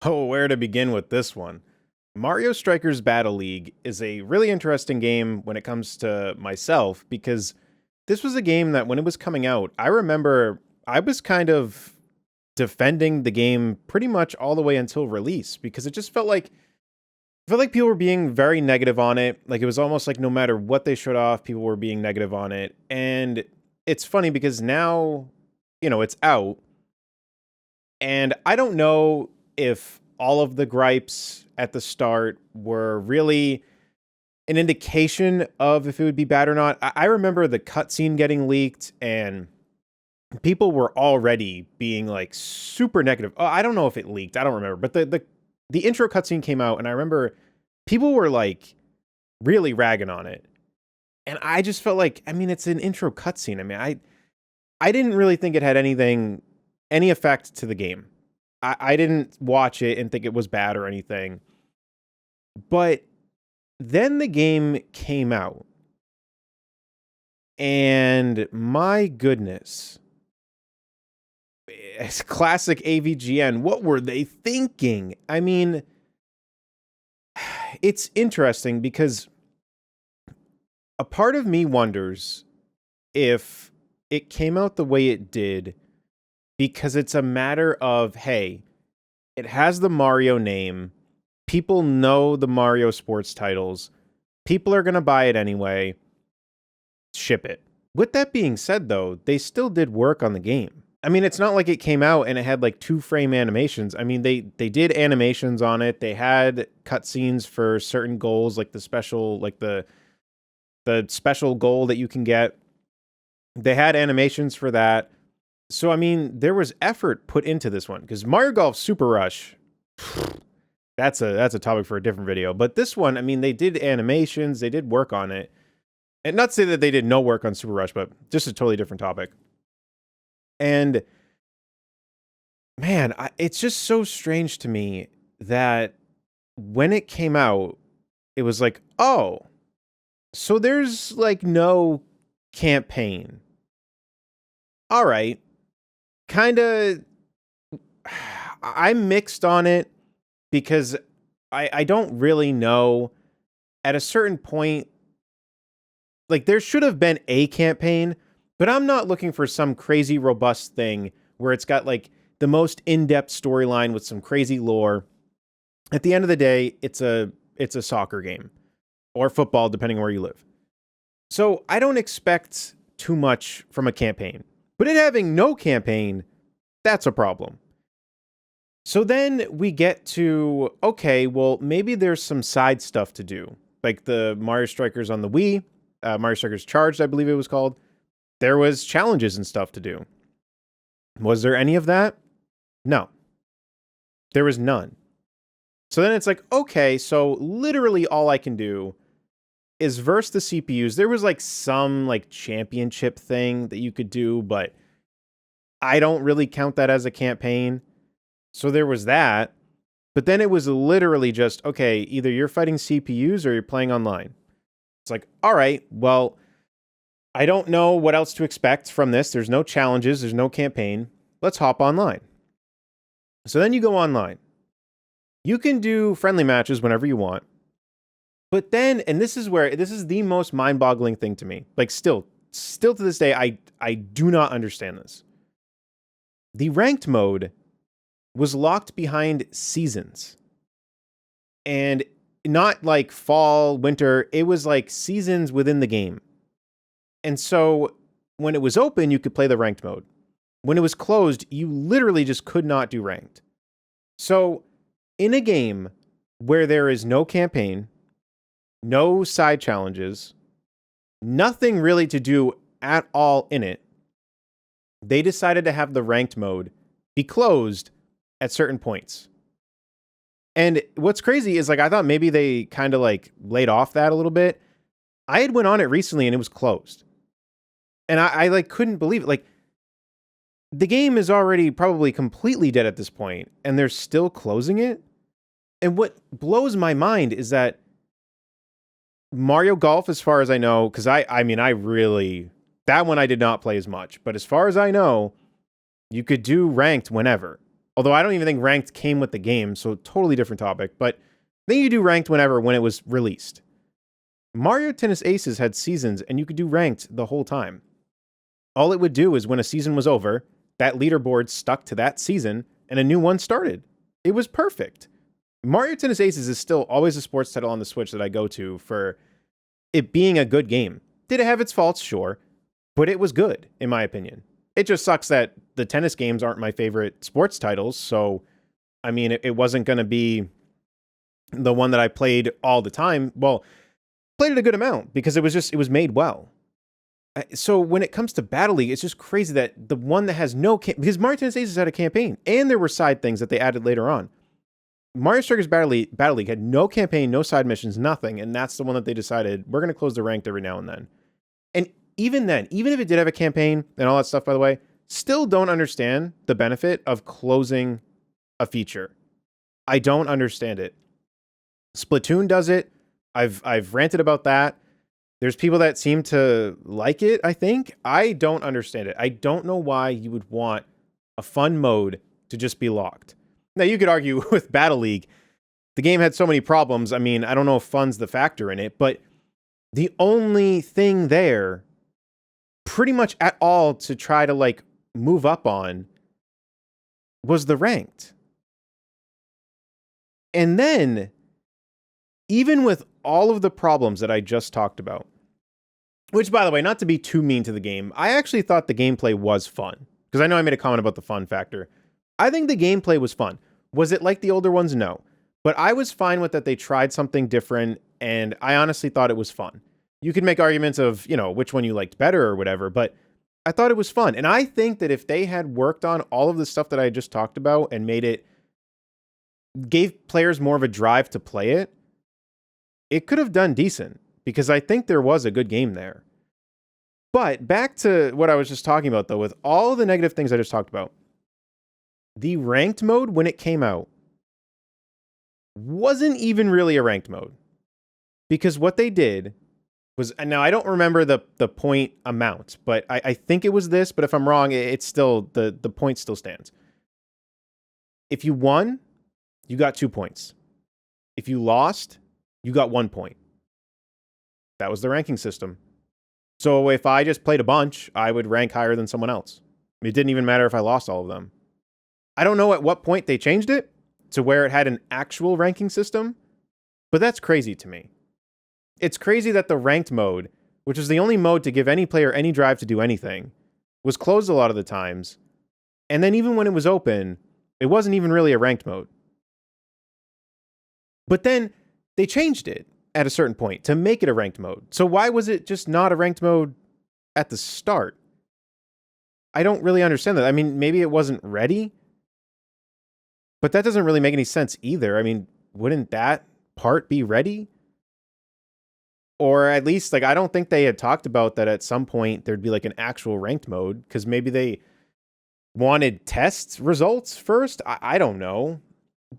Oh, where to begin with this one? Mario Strikers Battle League is a really interesting game when it comes to myself because this was a game that when it was coming out, I remember I was kind of defending the game pretty much all the way until release because it just felt like people were being very negative on it. Like it was almost like no matter what they showed off, people were being negative on it. And it's funny because now, it's out and I don't know if all of the gripes at the start were really an indication of if it would be bad or not. I remember the cutscene getting leaked and people were already being like super negative. Oh, I don't know if it leaked. I don't remember. But the intro cutscene came out and I remember people were like really ragging on it. And I just felt like, I mean, it's an intro cutscene. I mean, I didn't really think it had any effect to the game. I didn't watch it and think it was bad or anything. But then the game came out, and my goodness, it's classic AVGN. What were they thinking? I mean, it's interesting because a part of me wonders if it came out the way it did because it's a matter of, hey, it has the Mario name. People know the Mario sports titles. People are going to buy it anyway. Ship it. With that being said, though, they still did work on the game. I mean, it's not like it came out and it had like 2 frame animations. I mean, they did animations on it. They had cutscenes for certain goals, like the special goal that you can get. They had animations for that. So I mean, there was effort put into this one because Mario Golf Super Rush, that's a topic for a different video. But this one, I mean, they did animations, they did work on it. And not to say that they did no work on Super Rush, but just a totally different topic. And man, it's just so strange to me that when it came out, it was like, oh, so there's like no campaign. All right. Kind of, I'm mixed on it because I don't really know. At a certain point, like there should have been a campaign, but I'm not looking for some crazy robust thing where it's got like the most in-depth storyline with some crazy lore. At the end of the day, it's a soccer game or football depending on where you live. So, I don't expect too much from a campaign. But it having no campaign, that's a problem. So then we get to, okay, well, maybe there's some side stuff to do. Like the Mario Strikers on the Wii, Mario Strikers Charged, I believe it was called. There was challenges and stuff to do. Was there any of that? No, there was none. So then it's like, okay, so literally all I can do is verse the CPUs. There was like some like championship thing that you could do, but I don't really count that as a campaign. So there was that. But then it was literally just, okay, either you're fighting CPUs or you're playing online. It's like, all right, well, I don't know what else to expect from this. There's no challenges, there's no campaign. Let's hop online. So then you go online. You can do friendly matches whenever you want. But then, and this is the most mind-boggling thing to me. Like still to this day, I do not understand this. The ranked mode was locked behind seasons. And not like fall, winter, it was like seasons within the game. And so when it was open, you could play the ranked mode. When it was closed, you literally just could not do ranked. So in a game where there is no campaign, no side challenges, nothing really to do at all in it, they decided to have the ranked mode be closed at certain points. And what's crazy is like I thought maybe they kind of like laid off that a little bit. I had went on it recently and it was closed. And I like couldn't believe it. Like the game is already probably completely dead at this point and they're still closing it. And what blows my mind is that Mario Golf, as far as I know, because I mean, I really, that one I did not play as much, but as far as I know, you could do ranked whenever. Although I don't even think ranked came with the game, so totally different topic. But then you do ranked when it was released. Mario Tennis Aces had seasons, and you could do ranked the whole time. All it would do is when a season was over, that leaderboard stuck to that season, and a new one started. It was perfect. Mario Tennis Aces is still always a sports title on the Switch that I go to for it being a good game. Did it have its faults? Sure. But it was good, in my opinion. It just sucks that the tennis games aren't my favorite sports titles, so, I mean, it wasn't going to be the one that I played all the time. Well, played it a good amount because it was made well. So when it comes to Battle League, it's just crazy that the one that has no because Mario Tennis Aces had a campaign and there were side things that they added later on. Mario Strikers Battle League had no campaign, no side missions, nothing, and that's the one that they decided we're going to close the ranked every now and then. And even then, even if it did have a campaign and all that stuff, by the way, still don't understand the benefit of closing a feature. I don't understand it. Splatoon does it. I've ranted about that. There's people that seem to like it, I think. I don't understand it. I don't know why you would want a fun mode to just be locked. Now, you could argue with Battle League, the game had so many problems. I mean, I don't know if fun's the factor in it, but the only thing there pretty much at all to try to like move up on was the ranked. And then, even with all of the problems that I just talked about, which, by the way, not to be too mean to the game, I actually thought the gameplay was fun. Because I know I made a comment about the fun factor. I think the gameplay was fun. Was it like the older ones? No. But I was fine with that they tried something different, and I honestly thought it was fun. You could make arguments of, which one you liked better or whatever, but I thought it was fun. And I think that if they had worked on all of the stuff that I just talked about and gave players more of a drive to play it, it could have done decent, because I think there was a good game there. But back to what I was just talking about, though, with all the negative things I just talked about, the ranked mode, when it came out, wasn't even really a ranked mode. Because what they did was, and now I don't remember the point amount, but I think it was this, but if I'm wrong, it's still, the point still stands. If you won, you got 2 points. If you lost, you got 1 point. That was the ranking system. So if I just played a bunch, I would rank higher than someone else. It didn't even matter if I lost all of them. I don't know at what point they changed it to where it had an actual ranking system, but that's crazy to me. It's crazy that the ranked mode, which is the only mode to give any player any drive to do anything, was closed a lot of the times. And then even when it was open, it wasn't even really a ranked mode. But then they changed it at a certain point to make it a ranked mode. So why was it just not a ranked mode at the start? I don't really understand that. I mean, maybe it wasn't ready, but that doesn't really make any sense either. I mean, wouldn't that part be ready? Or at least, I don't think they had talked about that at some point there'd be an actual ranked mode, because maybe they wanted test results first. I don't know.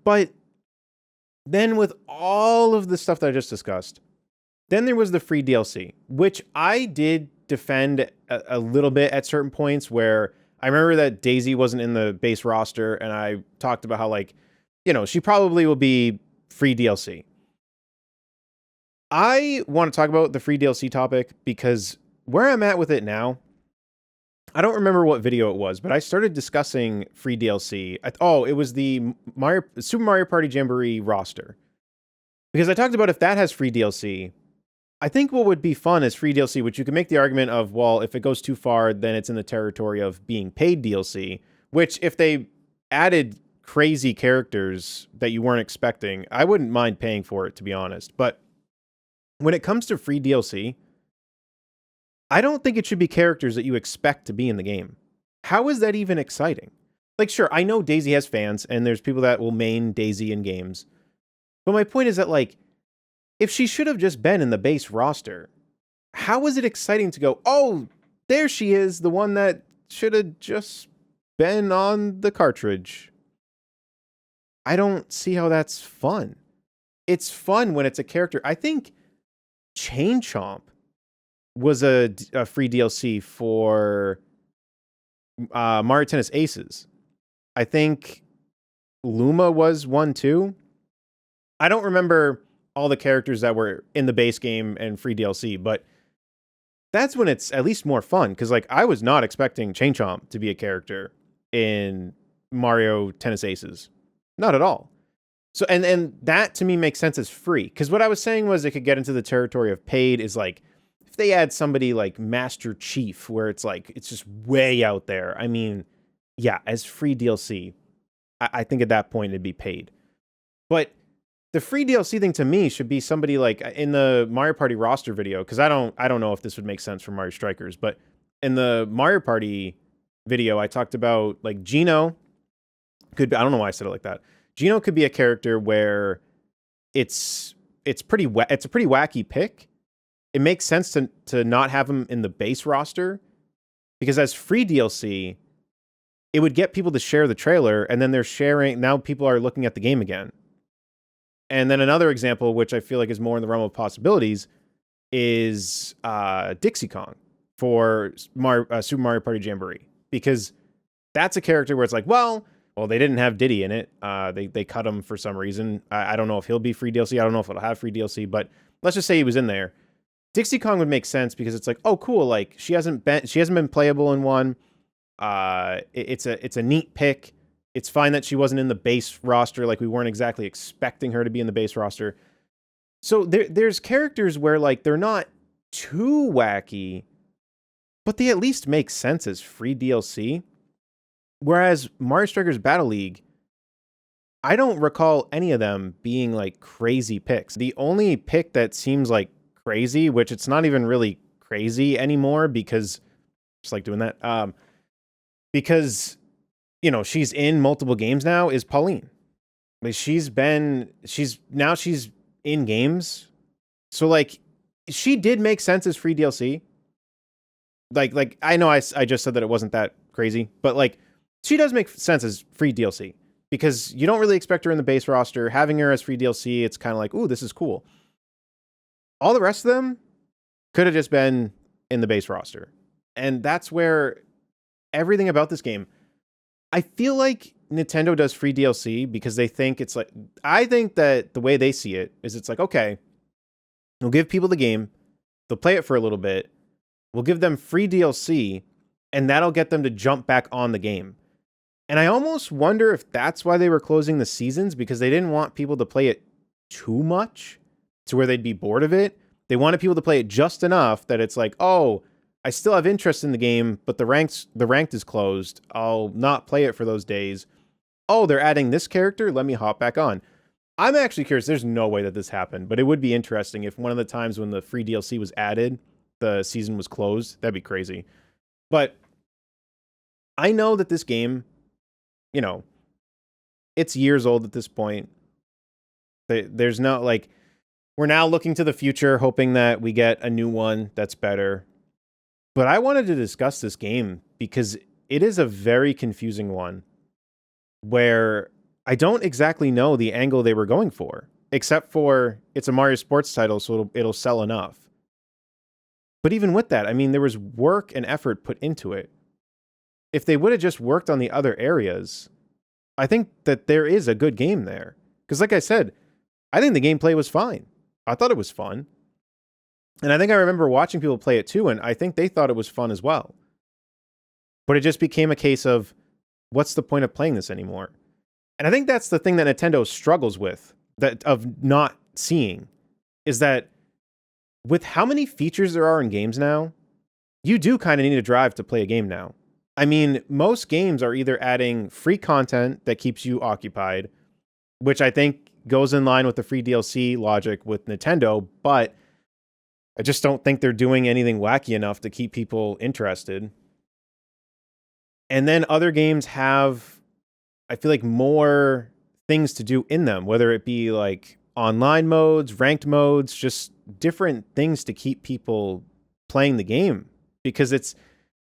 But then with all of the stuff that I just discussed, then there was the free DLC, which I did defend a little bit at certain points, where I remember that Daisy wasn't in the base roster, and I talked about how, she probably will be free DLC. I want to talk about the free DLC topic because where I'm at with it now, I don't remember what video it was, but I started discussing free DLC. It was the Super Mario Party Jamboree roster. Because I talked about if that has free DLC, I think what would be fun is free DLC, which you can make the argument of, well, if it goes too far, then it's in the territory of being paid DLC, which if they added crazy characters that you weren't expecting, I wouldn't mind paying for it, to be honest. But when it comes to free DLC, I don't think it should be characters that you expect to be in the game. How is that even exciting? Sure, I know Daisy has fans, and there's people that will main Daisy in games. But my point is that, if she should have just been in the base roster, how is it exciting to go, oh, there she is, the one that should have just been on the cartridge? I don't see how that's fun. It's fun when it's a character. I think Chain Chomp was a free DLC for Mario Tennis Aces. I think Luma was one too. I don't remember all the characters that were in the base game and free DLC, but that's when it's at least more fun. Because like I was not expecting Chain Chomp to be a character in Mario Tennis Aces, not at all. So and that to me makes sense as free. Because what I was saying was it could get into the territory of paid. Is like if they add somebody like Master Chief, where it's like it's just way out there. I mean, yeah, as free DLC, I think at that point it'd be paid. But the free DLC thing to me should be somebody like in the Mario Party roster video, because I don't know if this would make sense for Mario Strikers, but in the Mario Party video, I talked about like Gino could be, I don't know why I said it like that. Gino could be a character where it's pretty it's a pretty wacky pick. It makes sense to not have him in the base roster because as free DLC, it would get people to share the trailer, and then they're sharing. Now people are looking at the game again. And then another example, which I feel like is more in the realm of possibilities, is Dixie Kong for Super Mario Party Jamboree. Because that's a character where it's like, well, they didn't have Diddy in it. They cut him for some reason. I don't know if he'll be free DLC. I don't know if it'll have free DLC, but let's just say he was in there. Dixie Kong would make sense because it's like, oh, cool. Like she hasn't been playable in one. It's a neat pick. It's fine that she wasn't in the base roster. Like we weren't exactly expecting her to be in the base roster. So there's characters where like they're not too wacky, but they at least make sense as free DLC. Whereas Mario Strikers Battle League, I don't recall any of them being like crazy picks. The only pick that seems like crazy, which it's not even really crazy anymore because just like doing that, because she's in multiple games now, is Pauline. Like she's in games. So like she did make sense as free DLC. Like I know I just said that it wasn't that crazy, but like she does make sense as free DLC because you don't really expect her in the base roster. Having her as free DLC, it's kind of like, ooh, this is cool. All the rest of them could have just been in the base roster. And that's where everything about this game, I feel like Nintendo does free DLC because they think it's like, I think that the way they see it is it's like, okay, we'll give people the game, they'll play it for a little bit, we'll give them free DLC, and that'll get them to jump back on the game. And I almost wonder if that's why they were closing the seasons, because they didn't want people to play it too much to where they'd be bored of it. They wanted people to play it just enough that it's like, oh, I still have interest in the game, but the ranked is closed. I'll not play it for those days. Oh, they're adding this character? Let me hop back on. I'm actually curious. There's no way that this happened, but it would be interesting if one of the times when the free DLC was added, the season was closed. That'd be crazy. But I know that this game, it's years old at this point. There's no, like, we're now looking to the future, hoping that we get a new one that's better. But I wanted to discuss this game because it is a very confusing one where I don't exactly know the angle they were going for, except for it's a Mario Sports title, so it'll sell enough. But even with that, I mean, there was work and effort put into it. If they would have just worked on the other areas, I think that there is a good game there. Because like I said, I think the gameplay was fine. I thought it was fun. And I think I remember watching people play it too, and I think they thought it was fun as well. But it just became a case of, what's the point of playing this anymore? And I think that's the thing that Nintendo struggles with, that of not seeing, is that with how many features there are in games now, you do kind of need a drive to play a game now. I mean, most games are either adding free content that keeps you occupied, which I think goes in line with the free DLC logic with Nintendo, but I just don't think they're doing anything wacky enough to keep people interested. And then other games have, I feel like, more things to do in them, whether it be like online modes, ranked modes, just different things to keep people playing the game. Because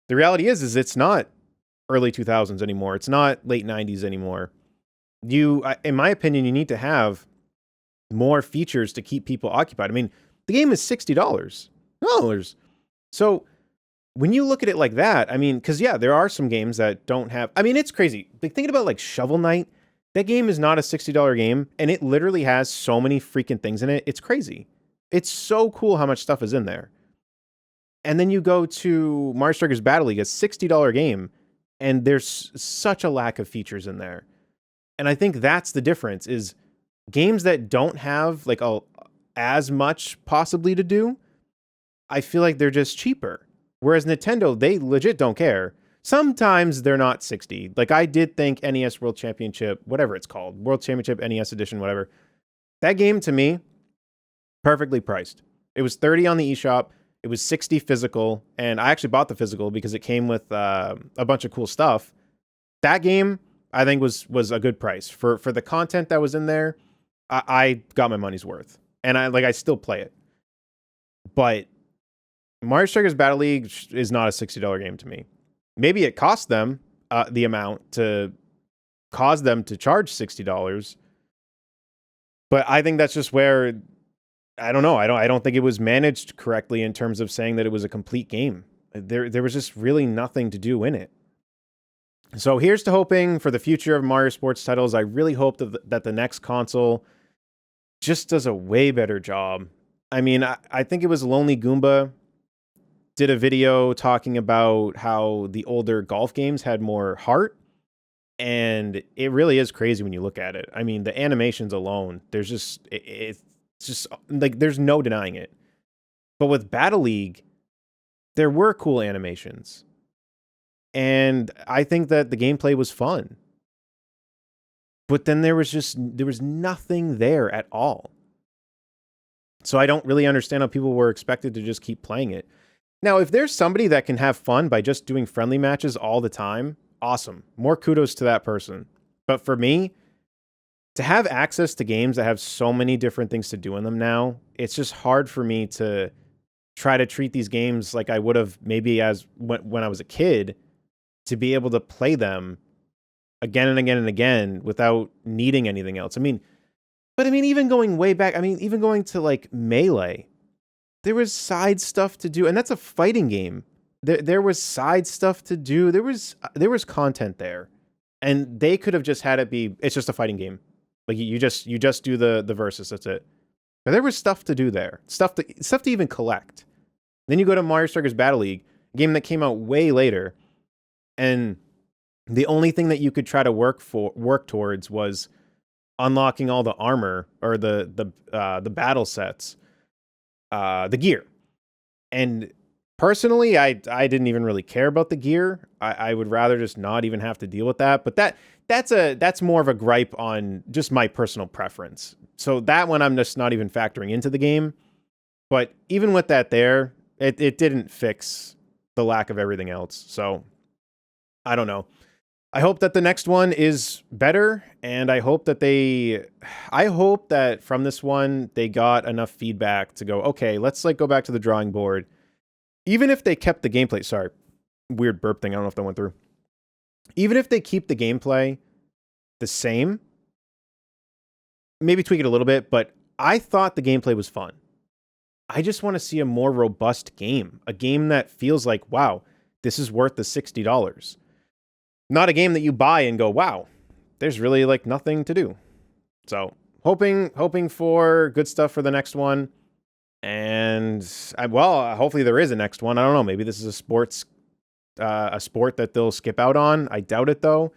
the reality is it's not early 2000s anymore. It's not late 90s anymore. In my opinion, you need to have more features to keep people occupied. I mean, the game is $60. So when you look at it like that, I mean, because yeah, there are some games that don't have, I mean, it's crazy. Like, thinking about like Shovel Knight, That game is not a $60 game, and it literally has so many freaking things in it. It's crazy. It's so cool how much stuff is in there. And then you go to Mario Strikers Battle League, a $60 game, and there's such a lack of features in there. And I think that's the difference, is games that don't have like as much possibly to do, I feel like they're just cheaper. Whereas Nintendo, they legit don't care. Sometimes they're not 60. Like I did think NES World Championship, whatever it's called, World Championship, NES Edition, whatever. That game to me, perfectly priced. It was 30 on the eShop. It was 60 physical. And I actually bought the physical because it came with a bunch of cool stuff. That game, I think was a good price. For the content that was in there, I got my money's worth. And I still play it. But Mario Strikers Battle League is not a $60 game to me. Maybe it cost them the amount to cause them to charge $60. But I think that's just where, I don't know. I don't think it was managed correctly in terms of saying that it was a complete game. There was just really nothing to do in it. So here's to hoping for the future of Mario sports titles. I really hope that the next console just does a way better job. I mean, I think it was Lonely Goomba did a video talking about how the older golf games had more heart. And it really is crazy when you look at it. I mean, the animations alone, there's just, it's just like, there's no denying it. But with Battle League, there were cool animations. And I think that the gameplay was fun. But then there was nothing there at all. So I don't really understand how people were expected to just keep playing it. Now, if there's somebody that can have fun by just doing friendly matches all the time, awesome. More kudos to that person. But for me, to have access to games that have so many different things to do in them now, it's just hard for me to try to treat these games like I would have maybe as when I was a kid, to be able to play them again and again and again without needing anything else. I mean, even going way back, even going to like Melee, there was side stuff to do, and that's a fighting game. There was side stuff to do. There was content there, and they could have just had it be, it's just a fighting game. Like you just do the versus. That's it. But there was stuff to do there, stuff to even collect. Then you go to Mario Strikers Battle League, a game that came out way later, and the only thing that you could try to work towards was unlocking all the armor or the battle sets, the gear. And personally, I didn't even really care about the gear. I would rather just not even have to deal with that. But that's more of a gripe on just my personal preference. So that one I'm just not even factoring into the game. But even with that there, it didn't fix the lack of everything else. So I don't know. I hope that the next one is better, and I hope that from this one they got enough feedback to go, okay, let's like go back to the drawing board. Even if they kept the gameplay, sorry, weird burp thing, I don't know if that went through. Even if they keep the gameplay the same, maybe tweak it a little bit, but I thought the gameplay was fun. I just want to see a more robust game, a game that feels like, wow, this is worth the $60. Not a game that you buy and go, wow, there's really like nothing to do. So hoping for good stuff for the next one. And hopefully there is a next one. I don't know. Maybe this is a sport that they'll skip out on. I doubt it though.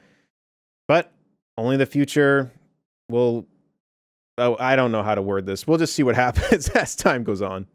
But only the future will. Oh, I don't know how to word this. We'll just see what happens as time goes on.